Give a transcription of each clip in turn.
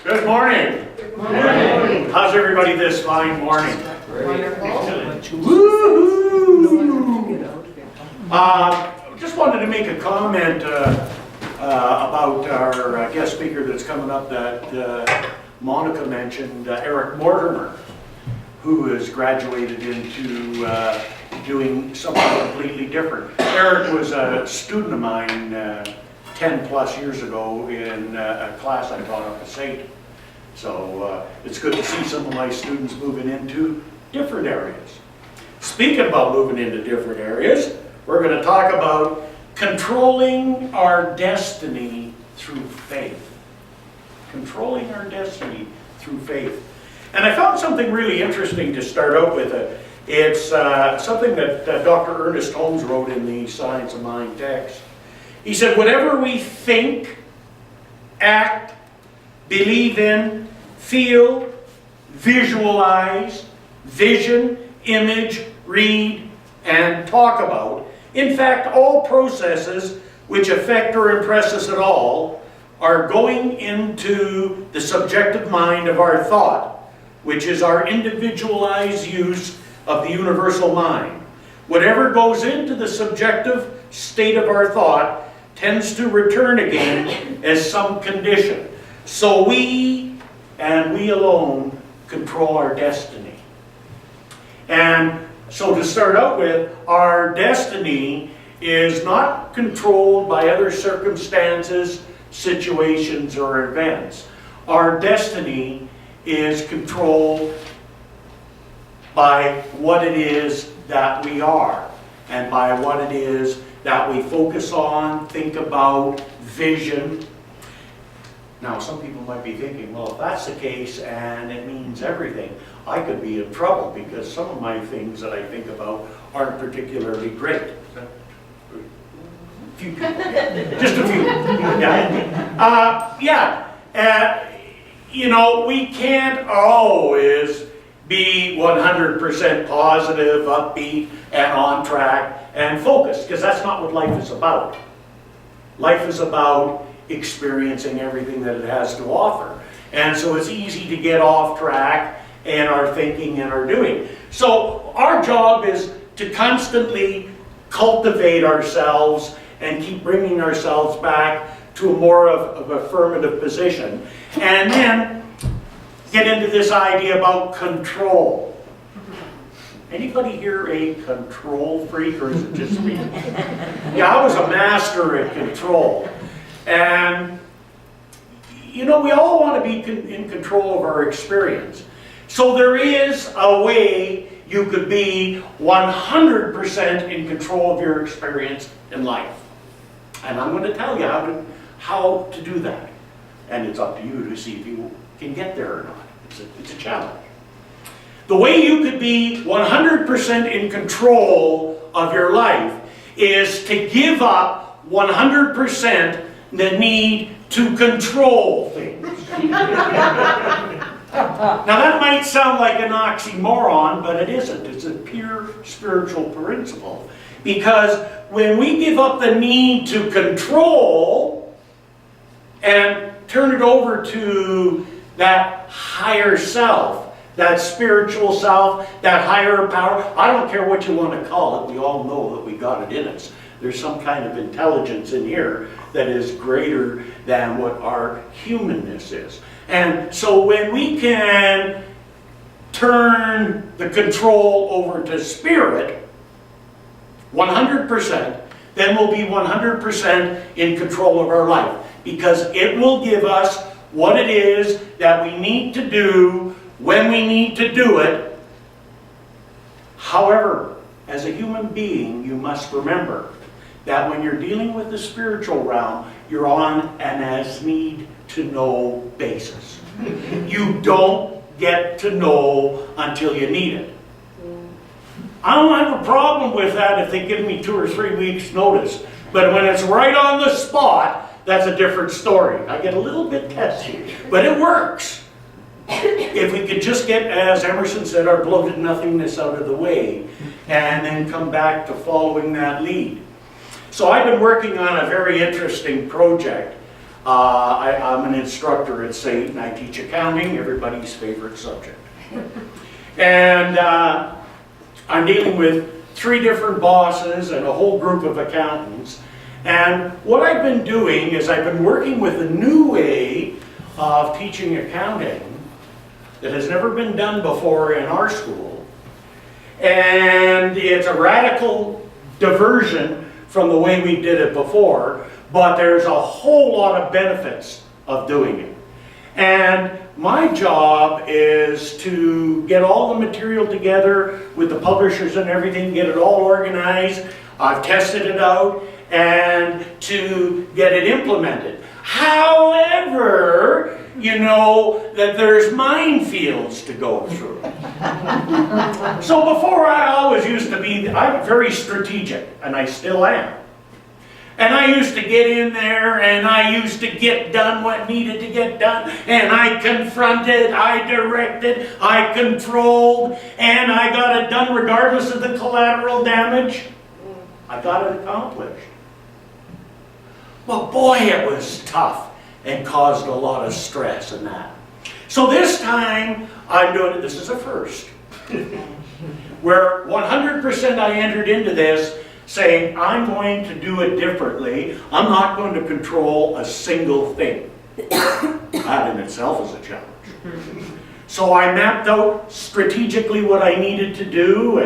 Good morning. Good morning. How's everybody this fine morning? Wonderful. Woo-hoo! Just wanted to make a comment about our guest speaker that's coming up that Monica mentioned, Eric Mortimer, who has graduated into doing something completely different. Eric was a student of mine 10 plus years ago in a class I taught up at St. So it's good to see some of my students moving into different areas. Speaking about moving into different areas, we're going to talk about controlling our destiny through faith. Controlling our destiny through faith. And I found something really interesting to start out with. It's something that Dr. Ernest Holmes wrote in the Science of Mind text. He said, whatever we think, act, believe in, feel, visualize, vision, image, read, and talk about, in fact, all processes which affect or impress us at all are going into the subjective mind of our thought, which is our individualized use of the universal mind. Whatever goes into the subjective state of our thought tends to return again as some condition. So we, and we alone, control our destiny. And so to start out with, our destiny is not controlled by other circumstances, situations, or events. Our destiny is controlled by what it is that we are, and by what it is that we focus on, think about, vision. Now, some people might be thinking, well, if that's the case and it means everything, I could be in trouble because some of my things that I think about aren't particularly great. A few people, just a few. You know, we can't always be 100% positive, upbeat, and on track and focused, because that's not what life is about. Life is about experiencing everything that it has to offer. And so it's easy to get off track in our thinking and our doing. So our job is to constantly cultivate ourselves and keep bringing ourselves back to a more of affirmative position. And then get into this idea about control. Anybody here a control freak, or is it just me? Yeah, I was a master at control. And, you know, we all want to be in control of our experience. So there is a way you could be 100% in control of your experience in life. And I'm going to tell you how to do that. And it's up to you to see if you can get there or not. It's a challenge. The way you could be 100% in control of your life is to give up 100% the need to control things. Now that might sound like an oxymoron, but it isn't. It's a pure spiritual principle. Because when we give up the need to control and turn it over to that higher self, that spiritual self, that higher power, I don't care what you want to call it, we all know that we got it in us. There's some kind of intelligence in here that is greater than what our humanness is. And so when we can turn the control over to spirit, 100%, then we'll be 100% in control of our life. Because it will give us what it is that we need to do when we need to do it. However, as a human being, you must remember that when you're dealing with the spiritual realm, you're on an as-need-to-know basis. You don't get to know until you need it. I don't have a problem with that if they give me 2 or 3 weeks notice. But when it's right on the spot, that's a different story. I get a little bit testy, but it works. If we could just get, as Emerson said, our bloated nothingness out of the way, and then come back to following that lead. So I've been working on a very interesting project I'm an instructor at SAIT, and I teach accounting, everybody's favorite subject. And I'm dealing with 3 different bosses and a whole group of accountants. And what I've been doing is I've been working with a new way of teaching accounting that has never been done before in our school. And it's a radical diversion from the way we did it before, but there's a whole lot of benefits of doing it. And my job is to get all the material together with the publishers and everything, get it all organized. I've tested it out, and to get it implemented. However, you know that there's minefields to go through. So before, I always used to be, I'm very strategic, and I still am. And I used to get in there, and I used to get done what needed to get done, and I confronted, I directed, I controlled, and I got it done regardless of the collateral damage. I got it accomplished. But boy, it was tough and caused a lot of stress and that. So this time, I'm doing it, this is a first, where 100% I entered into this saying, I'm going to do it differently. I'm not going to control a single thing. That in itself is a challenge. So I mapped out strategically what I needed to do,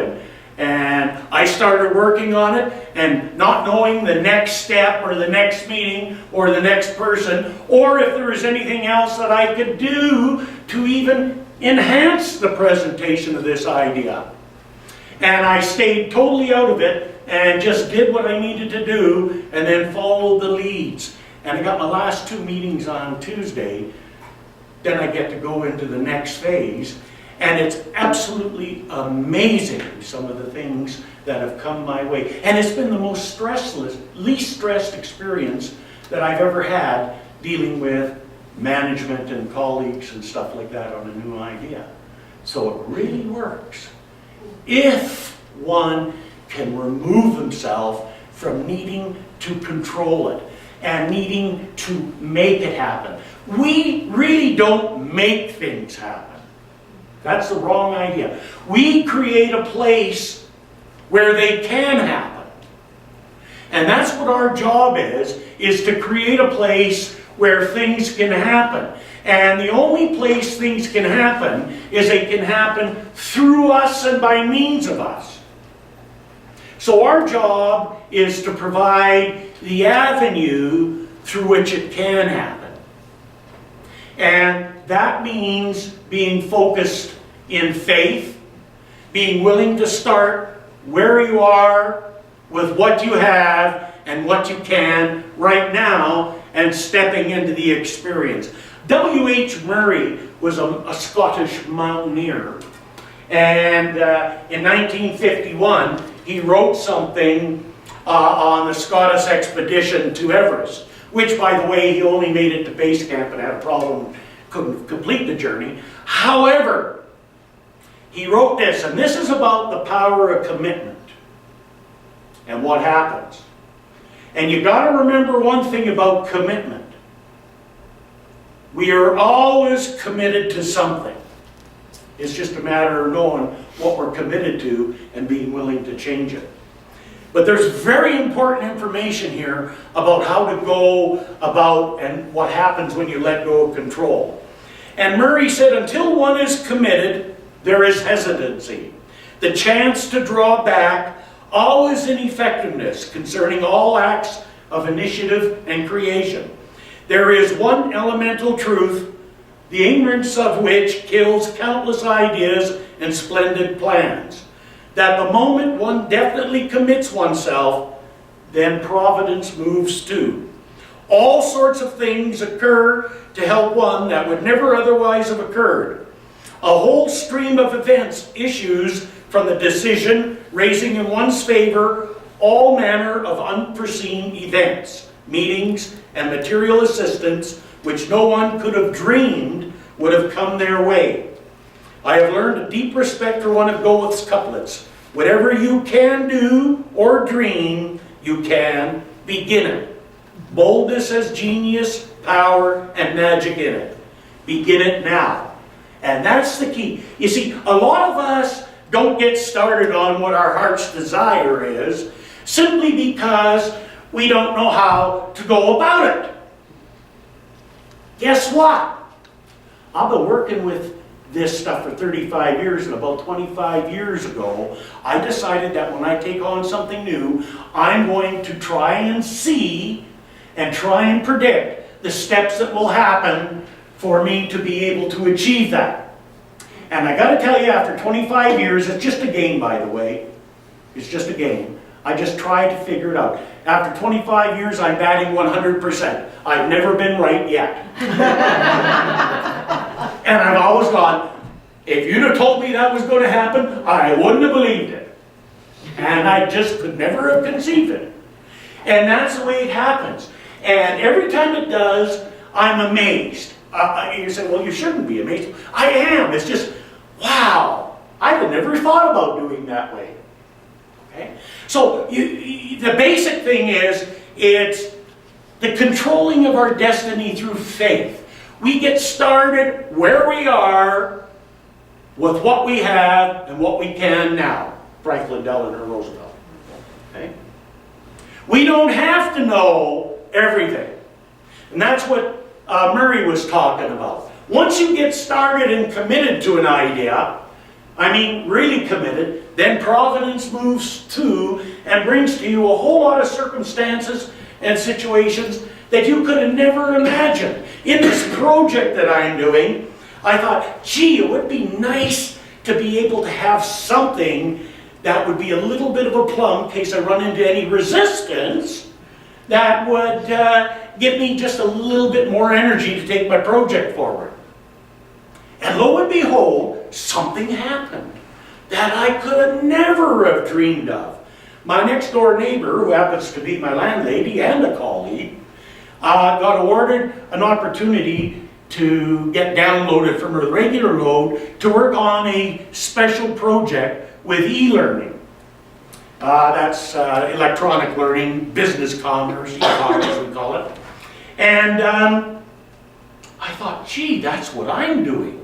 and I started working on it, and not knowing the next step or the next meeting or the next person, or if there was anything else that I could do to even enhance the presentation of this idea. And I stayed totally out of it and just did what I needed to do and then followed the leads. And I got my last 2 meetings on Tuesday. Then I get to go into the next phase. And it's absolutely amazing, some of the things that have come my way. And it's been the most stressless, least stressed experience that I've ever had dealing with management and colleagues and stuff like that on a new idea. So it really works if one can remove himself from needing to control it and needing to make it happen. We really don't make things happen. That's the wrong idea. We create a place where they can happen. And that's what our job is to create a place where things can happen. And the only place things can happen is they can happen through us and by means of us. So our job is to provide the avenue through which it can happen. And that means being focused in faith, being willing to start where you are with what you have and what you can right now and stepping into the experience. W.H. Murray was a Scottish mountaineer, and in 1951 he wrote something on the Scottish expedition to Everest, which, by the way, he only made it to base camp and had a problem, couldn't complete the journey. However, he wrote this, and this is about the power of commitment and what happens. And you got to remember one thing about commitment. We are always committed to something. It's just a matter of knowing what we're committed to and being willing to change it. But there's very important information here about how to go about and what happens when you let go of control. And Murray said, until one is committed, there is hesitancy. The chance to draw back, always ineffectiveness concerning all acts of initiative and creation. There is one elemental truth, the ignorance of which kills countless ideas and splendid plans. That the moment one definitely commits oneself, then providence moves too. All sorts of things occur to help one that would never otherwise have occurred. A whole stream of events issues from the decision, raising in one's favor all manner of unforeseen events, meetings, and material assistance which no one could have dreamed would have come their way. I have learned a deep respect for one of Goethe's couplets. Whatever you can do or dream, you can begin it. Boldness as genius power, and magic in it. Begin it now. And that's the key. You see, a lot of us don't get started on what our heart's desire is simply because we don't know how to go about it. Guess what? I've been working with this stuff for 35 years, and about 25 years ago, I decided that when I take on something new, I'm going to try and see and try and predict the steps that will happen for me to be able to achieve that. And I got to tell you, after 25 years, it's just a game, by the way. It's just a game. I just tried to figure it out. After 25 years, I'm batting 100%. I've never been right yet. And I've always gone, if you'd have told me that was going to happen, I wouldn't have believed it. And I just could never have conceived it. And that's the way it happens. And every time it does, I'm amazed. You say, well, you shouldn't be amazed. I am. It's just, wow, I had never thought about doing that way. Okay? So the basic thing is, it's the controlling of our destiny through faith. We get started where we are with what we have and what we can now. Franklin Delano Roosevelt. Okay? We don't have to know everything. And that's what Murray was talking about. Once you get started and committed to an idea, I mean really committed, then Providence moves to and brings to you a whole lot of circumstances and situations that you could have never imagined. In this project that I'm doing, I thought, gee, it would be nice to be able to have something that would be a little bit of a plum in case I run into any resistance that would give me just a little bit more energy to take my project forward. And lo and behold, something happened that I could have never have dreamed of. My next door neighbor, who happens to be my landlady and a colleague, got awarded an opportunity to get downloaded from her regular load to work on a special project with e-learning. That's electronic learning, business commerce, e-commerce we call it. And I thought, gee, that's what I'm doing.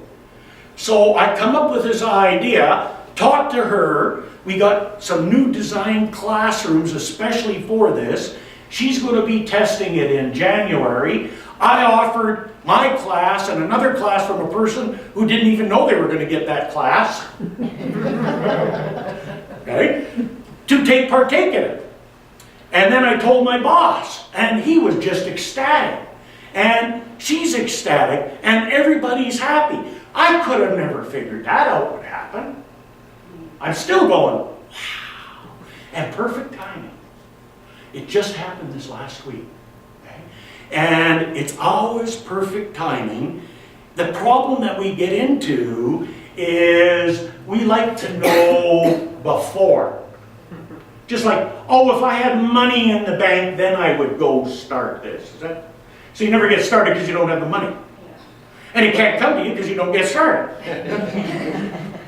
So I come up with this idea, talked to her. We got some new design classrooms especially for this. She's going to be testing it in January. I offered my class and another class from a person who didn't even know they were going to get that class, okay, to partake in it. And then I told my boss, and he was just ecstatic. And she's ecstatic, and everybody's happy. I could have never figured that out would happen. I'm still going, wow. And perfect timing. It just happened this last week. Okay? And it's always perfect timing. The problem that we get into is we like to know before. Just like, oh, if I had money in the bank, then I would go start this. So you never get started because you don't have the money. And it can't come to you because you don't get started.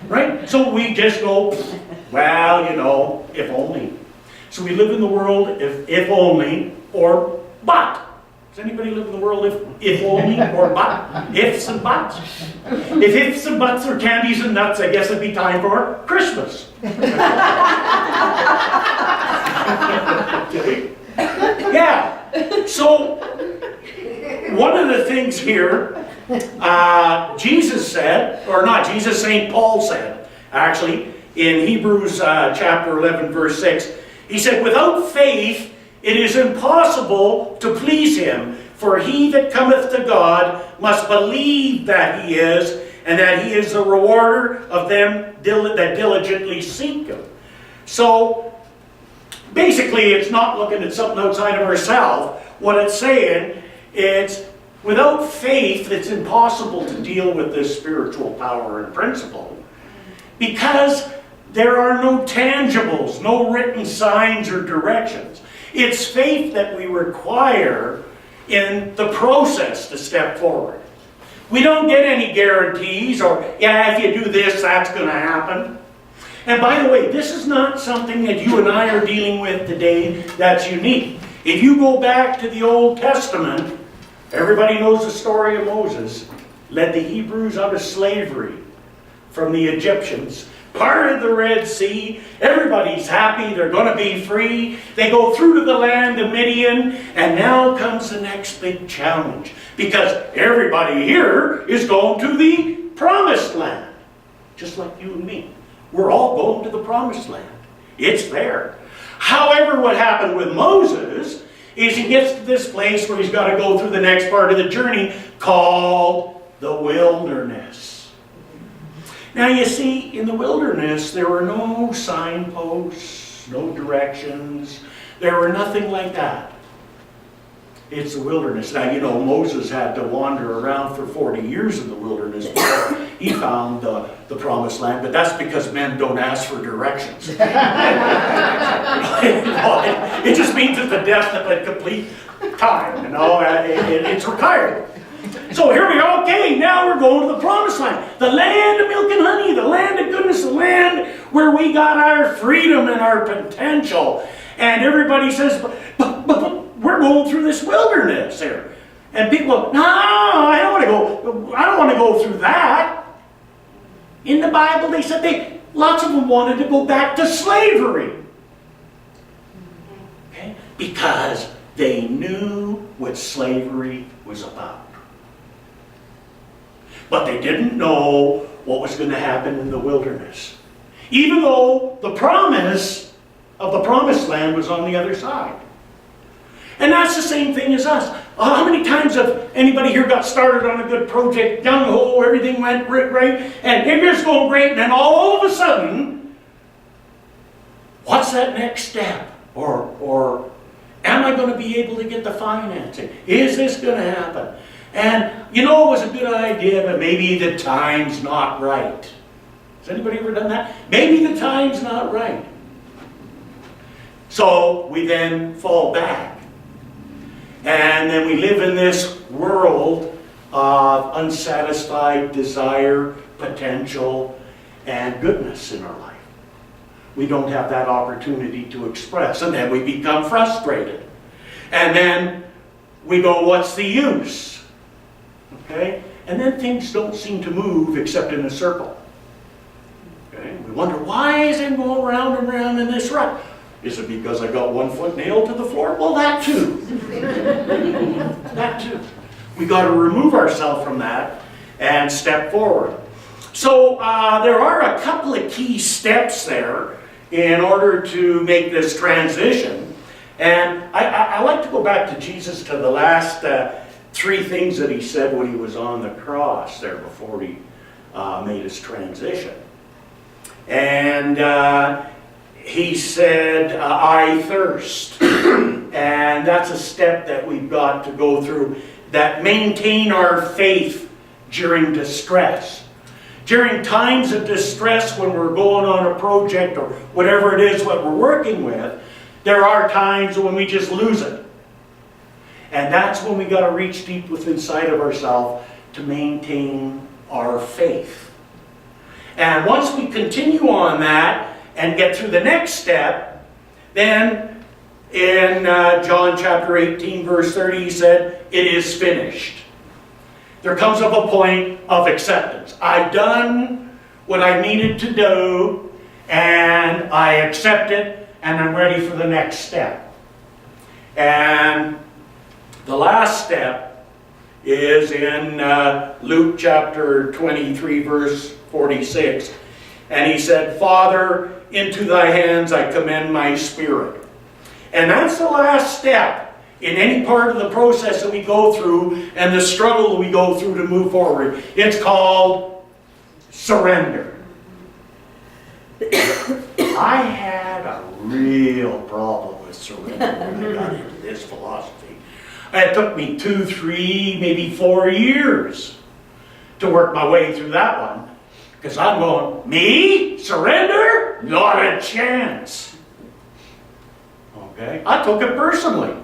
Right? So we just go, well, you know, if only. So we live in the world if only or but. Does anybody live in the world if only or but? Ifs and buts. If ifs and buts are candies and nuts, I guess it'd be time for Christmas. Okay. Yeah. So one of the things here, Jesus said, or not Jesus, St. Paul said, actually, in Hebrews chapter 11, verse 6, he said, without faith it is impossible to please him, for he that cometh to God must believe that he is, and that he is the rewarder of them that diligently seek him. So, basically, it's not looking at something outside of ourselves. What it's saying, it's without faith, it's impossible to deal with this spiritual power and principle, because there are no tangibles, no written signs or directions. It's faith that we require in the process to step forward. We don't get any guarantees or, yeah, if you do this, that's going to happen. And by the way, this is not something that you and I are dealing with today that's unique. If you go back to the Old Testament, Everybody knows the story of Moses. Led the Hebrews out of slavery from the Egyptians. Parted the Red Sea. Everybody's happy. They're going to be free. They go through to the land of Midian. And now comes the next big challenge. Because everybody here is going to the promised land. Just like you and me. We're all going to the promised land. It's there. However, what happened with Moses is he gets to this place where he's got to go through the next part of the journey called the wilderness. Now you see, in the wilderness, there were no signposts, no directions. There were nothing like that. It's the wilderness. Now, you know, Moses had to wander around for 40 years in the wilderness before he found the promised land, but that's because men don't ask for directions. It just means it's a definite, complete time, you know, it's required. So here we are, okay, now we're going to the promised land. The land of milk and honey, the land of goodness, the land where we got our freedom and our potential. And everybody says, but we're going through this wilderness here. And people go, no, I don't want to go through that. In the Bible, they said lots of them wanted to go back to slavery. Okay? Because they knew what slavery was about. But they didn't know what was going to happen in the wilderness. Even though the promise of the promised land was on the other side. And that's the same thing as us. How many times have anybody here got started on a good project, gung-ho, everything went right, and everything's going great, and then all of a sudden, what's that next step? Or am I going to be able to get the financing? Is this going to happen? And you know it was a good idea, but maybe the time's not right. Has anybody ever done that? Maybe the time's not right. So we then fall back. And then we live in this world of unsatisfied desire, potential, and goodness in our life. We don't have that opportunity to express. And then we become frustrated. And then we go, what's the use? Okay? And then things don't seem to move except in a circle. Okay? We wonder, why is it going round and round in this rut? Is it because I got one foot nailed to the floor? Well, that too. That too. We got to remove ourselves from that and step forward. So there are a couple of key steps there in order to make this transition. And I like to go back to Jesus, to the last three things that he said when he was on the cross there before he made his transition. And he said, I thirst. And that's a step that we've got to go through, that maintain our faith during distress. During times of distress, when we're going on a project or whatever it is what we're working with, there are times when we just lose it. And that's when we got to reach deep within inside of ourselves to maintain our faith. And once we continue on that and get through the next step, then in John chapter 18 verse 30 he said, it is finished. There comes up a point of acceptance. I've done what I needed to do, and I accept it, and I'm ready for the next step. And the last step is in Luke chapter 23 verse 46. And he said, Father, into thy hands I commend my spirit. And that's the last step in any part of the process that we go through and the struggle that we go through to move forward. It's called surrender. I had a real problem with surrender when I got into this philosophy. It took me 2, 3, maybe 4 years to work my way through that one. Because I'm going, me? Surrender? Not a chance. Okay? I took it personally.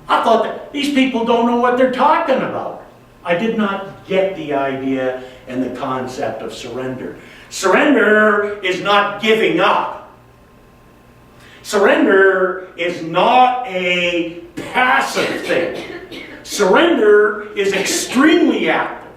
I thought that these people don't know what they're talking about. I did not get the idea and the concept of surrender. Surrender is not giving up. Surrender is not a passive thing. Surrender is extremely active.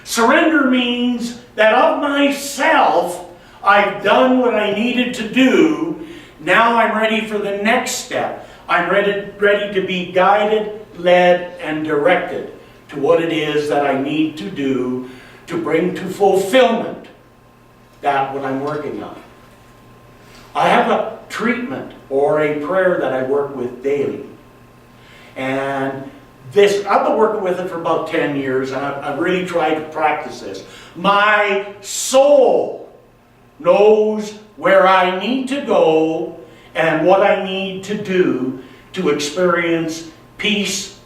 Surrender means that of myself, I've done what I needed to do. Now I'm ready for the next step. I'm ready to be guided, led, and directed to what it is that I need to do to bring to fulfillment that what I'm working on. I have a treatment or a prayer that I work with daily. And I've been working with it for about 10 years, and I've really tried to practice this. My soul knows where I need to go and what I need to do to experience peace,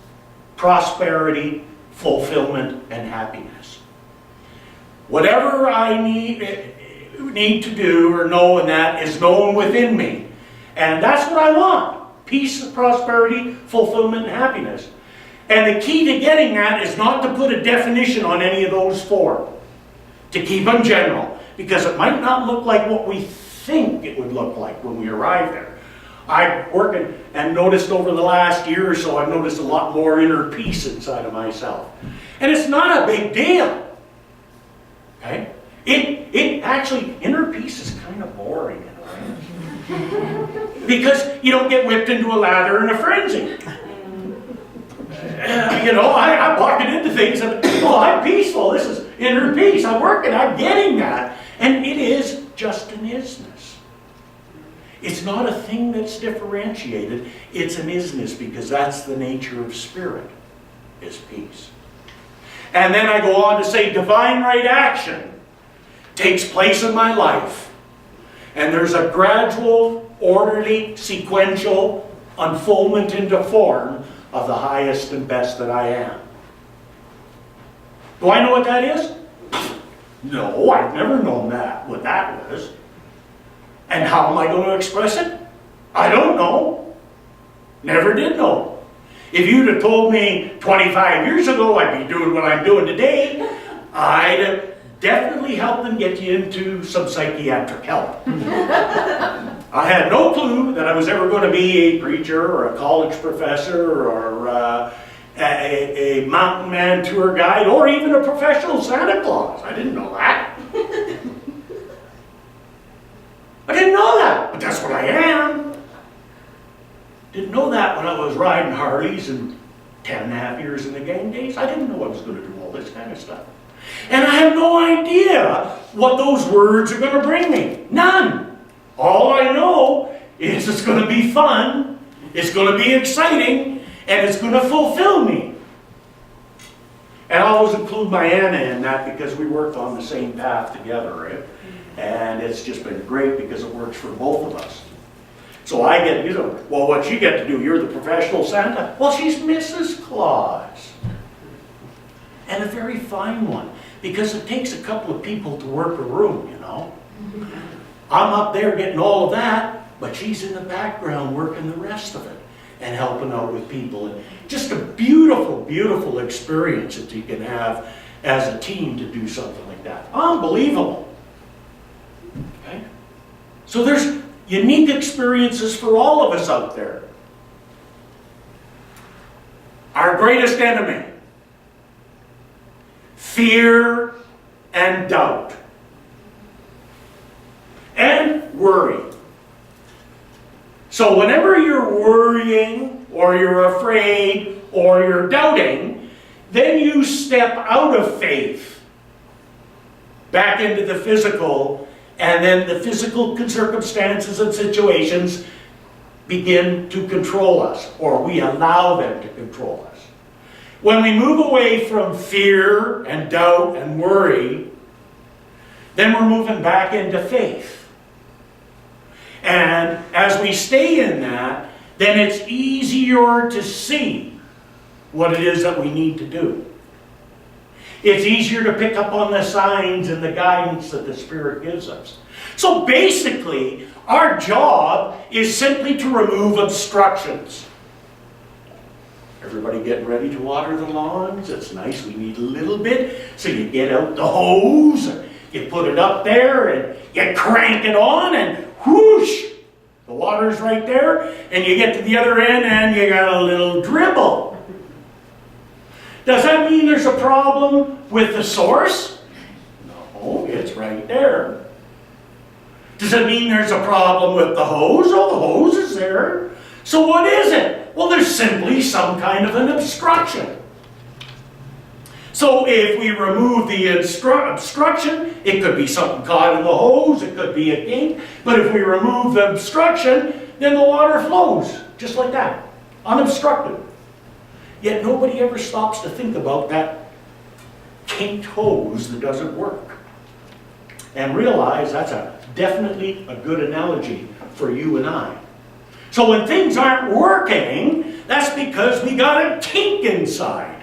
prosperity, fulfillment, and happiness. Whatever I need to do or know, and that is known within me. And that's what I want. Peace, prosperity, fulfillment, and happiness. And the key to getting that is not to put a definition on any of those four. To keep them general. Because it might not look like what we think it would look like when we arrive there. I've worked and noticed over the last year or so, I've noticed a lot more inner peace inside of myself. And it's not a big deal. Okay? It actually, inner peace is kind of boring in a way. Because you don't get whipped into a lather in a frenzy. I'm walking into things and, I'm peaceful. This is inner peace. I'm working, I'm getting that. And it is just an isness. It's not a thing that's differentiated. It's an isness because that's the nature of spirit, is peace. And then I go on to say divine right action takes place in my life. And there's a gradual, orderly, sequential unfoldment into form of the highest and best that I am. Do I know what that is? No, I've never known what that was. And how am I going to express it? I don't know. Never did know. If you'd have told me 25 years ago I'd be doing what I'm doing today, I'd have definitely helped them get you into some psychiatric help. I had no clue that I was ever going to be a preacher or a college professor or a mountain man tour guide or even a professional Santa Claus. I didn't know that. I didn't know that, but that's what I am. Didn't know that when I was riding Harleys and 10 and a half years in the gang days. I didn't know I was going to do all this kind of stuff. And I have no idea what those words are going to bring me. None. All I know is it's going to be fun, it's going to be exciting, and it's going to fulfill me. And I always include my Anna in that because we worked on the same path together, right? And it's just been great because it works for both of us. So I get, well, what you get to do, you're the professional Santa. Well, she's Mrs. Claus. And a very fine one, because it takes a couple of people to work a room, I'm up there getting all of that, but she's in the background working the rest of it and helping out with people. And just a beautiful, beautiful experience that you can have as a team to do something like that. Unbelievable. Okay? So there's unique experiences for all of us out there. Our greatest enemy: fear and doubt. And worry. So whenever you're worrying, or you're afraid, or you're doubting, then you step out of faith back into the physical, and then the physical circumstances and situations begin to control us, or we allow them to control us. When we move away from fear and doubt and worry, then we're moving back into faith. And as we stay in that, then it's easier to see what it is that we need to do. It's easier to pick up on the signs and the guidance that the Spirit gives us. So basically, our job is simply to remove obstructions. Everybody getting ready to water the lawns? It's nice, we need a little bit. So you get out the hose, you put it up there, and you crank it on, and whoosh! The water's right there, and you get to the other end, and you got a little dribble. Does that mean there's a problem with the source? No, it's right there. Does it mean there's a problem with the hose? Oh, the hose is there. So what is it? Well, there's simply some kind of an obstruction. So if we remove the obstruction, it could be something caught in the hose, it could be a kink, but if we remove the obstruction, then the water flows, just like that, unobstructed. Yet nobody ever stops to think about that kinked hose that doesn't work. And realize that's definitely a good analogy for you and I. So when things aren't working, that's because we got a kink inside.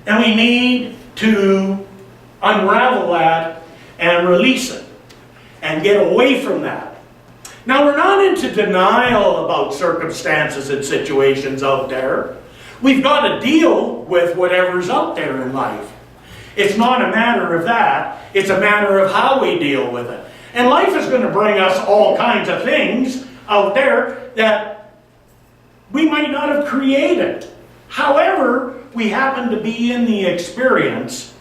And we need to unravel that and release it and get away from that. Now, we're not into denial about circumstances and situations out there. We've got to deal with whatever's out there in life. It's not a matter of that. It's a matter of how we deal with it. And life is going to bring us all kinds of things out there that we might not have created. However, we happen to be in the experience,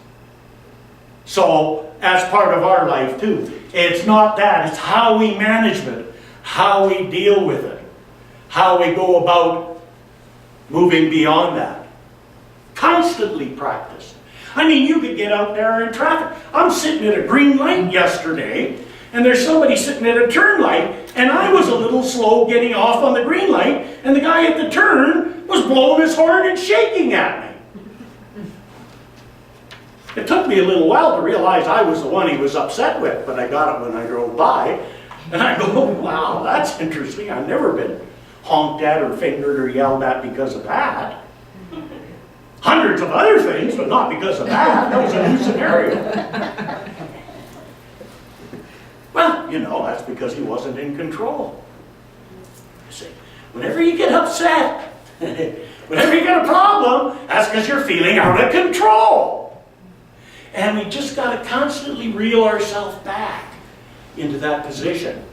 so as part of our life too. It's not that, it's how we manage it, how we deal with it, how we go about moving beyond that. Constantly practice. I mean, you could get out there in traffic. I'm sitting at a green light yesterday, and there's somebody sitting at a turn light, and I was a little slow getting off on the green light, and the guy at the turn was blowing his horn and shaking at me. It took me a little while to realize I was the one he was upset with, but I got it when I drove by. And I go, wow, that's interesting. I've never been honked at or fingered or yelled at because of that. Hundreds of other things, but not because of that. That was a new scenario. Well, you know, that's because he wasn't in control. You see, whenever you get upset, whenever you get a problem, that's because you're feeling out of control. And we just got to constantly reel ourselves back into that position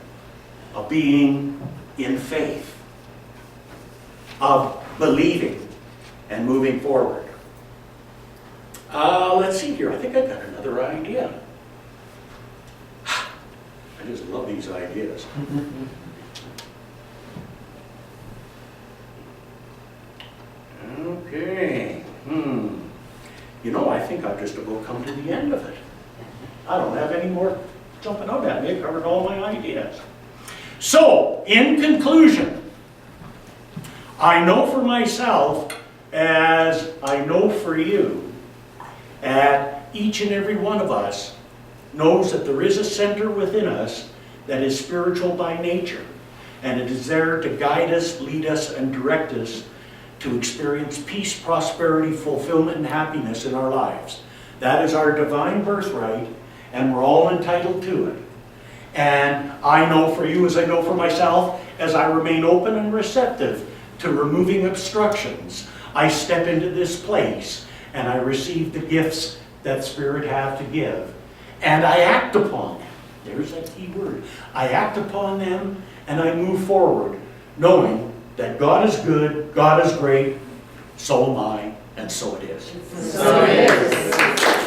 of being in faith, of believing and moving forward. Let's see here. I think I got another idea. I just love these ideas. Okay. You know, I think I've just about come to the end of it. I don't have any more jumping out at me. I covered all my ideas. So, in conclusion, I know for myself, as I know for you, that each and every one of us knows that there is a center within us that is spiritual by nature, and it is there to guide us, lead us, and direct us to experience peace, prosperity, fulfillment, and happiness in our lives. That is our divine birthright, and we're all entitled to it. And I know for you, as I know for myself, as I remain open and receptive to removing obstructions, I step into this place and I receive the gifts that Spirit have to give. And I act upon them. There's that key word. I act upon them and I move forward, knowing that God is good, God is great, so am I, and so it is. So it is.